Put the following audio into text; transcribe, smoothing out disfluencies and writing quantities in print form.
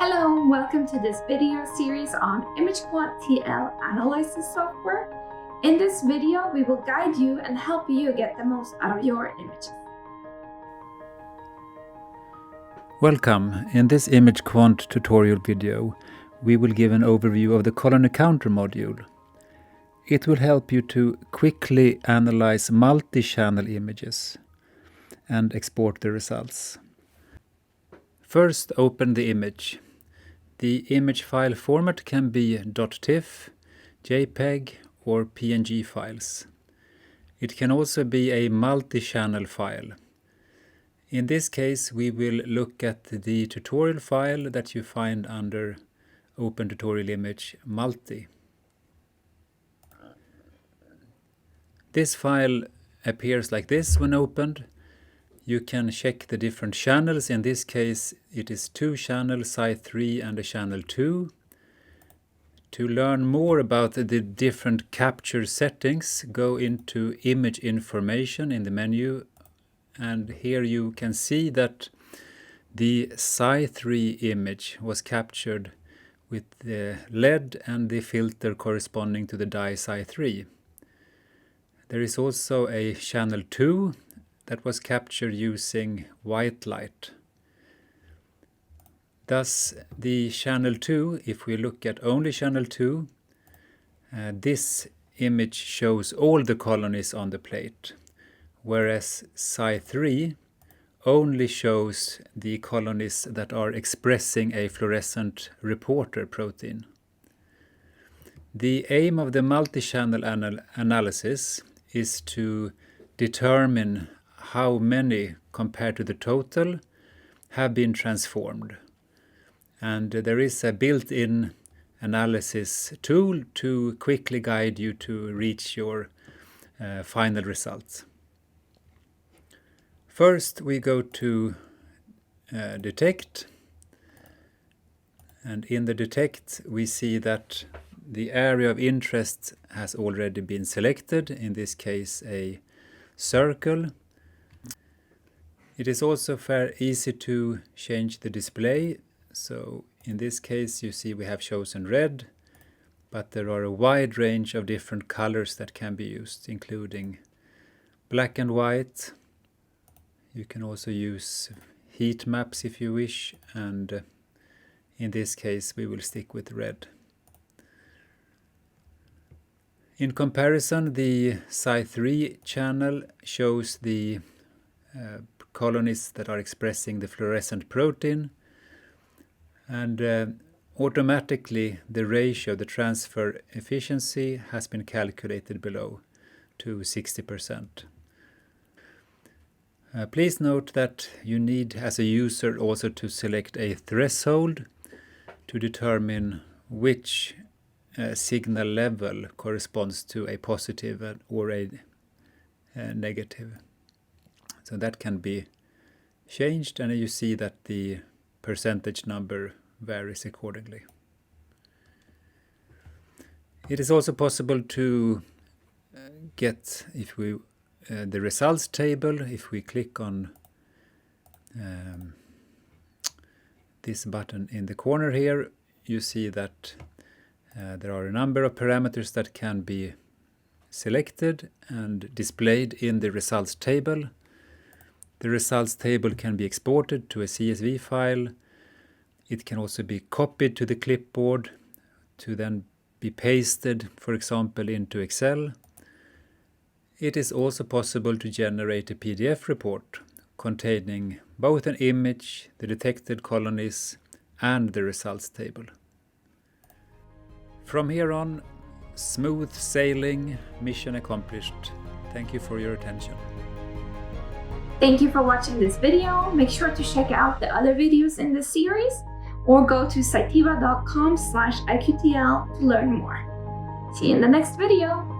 Hello and welcome to this video series on ImageQuant TL analysis software. In this video, we will guide you and help you get the most out of your images. Welcome. In this ImageQuant tutorial video, we will give an overview of the Colony Counter module. It will help you to quickly analyze multi-channel images and export the results. First, open the image. The image file format can be .tiff, JPEG or PNG files. It can also be a multi-channel file. In this case, we will look at the tutorial file that you find under Open Tutorial Image Multi. This file appears like this when opened. You can check the different channels. In this case, it is 2 channels, 𝘁3 and a channel 2. To learn more about the different capture settings, go into Image Information in the menu. And here you can see that the 𝘁3 image was captured with the LED and the filter corresponding to the dye 𝘁3. There is also a channel 2 that was captured using white light. Thus, the channel 2, if we look at only channel 2, this image shows all the colonies on the plate, whereas 𝘁3 only shows the colonies that are expressing a fluorescent reporter protein. The aim of the multi-channel analysis is to determine how many, compared to the total, have been transformed. And there is a built-in analysis tool to quickly guide you to reach your final results. First, we go to Detect. And in the Detect, we see that the area of interest has already been selected, in this case a circle. It is also fairly easy to change the display. So in this case you see we have chosen red, but there are a wide range of different colors that can be used, including black and white. You can also use heat maps if you wish, and in this case we will stick with red. In comparison, the 𝘁3 channel shows the colonies that are expressing the fluorescent protein, and automatically the ratio, the transfer efficiency, has been calculated below to 60%. Please note that you need, as a user, also to select a threshold to determine which signal level corresponds to a positive or a negative. So that can be changed, and you see that the percentage number varies accordingly. It is also possible to get, if we the results table, if we click on this button in the corner here, you see that there are a number of parameters that can be selected and displayed in the results table. The results table can be exported to a CSV file. It can also be copied to the clipboard to then be pasted, for example, into Excel. It is also possible to generate a PDF report containing both an image, the detected colonies, and the results table. From here on, smooth sailing, mission accomplished. Thank you for your attention. Thank you for watching this video. Make sure to check out the other videos in this series or go to 𝘃𝗶𝗹𝗹.com/IQTL to learn more. See you in the next video.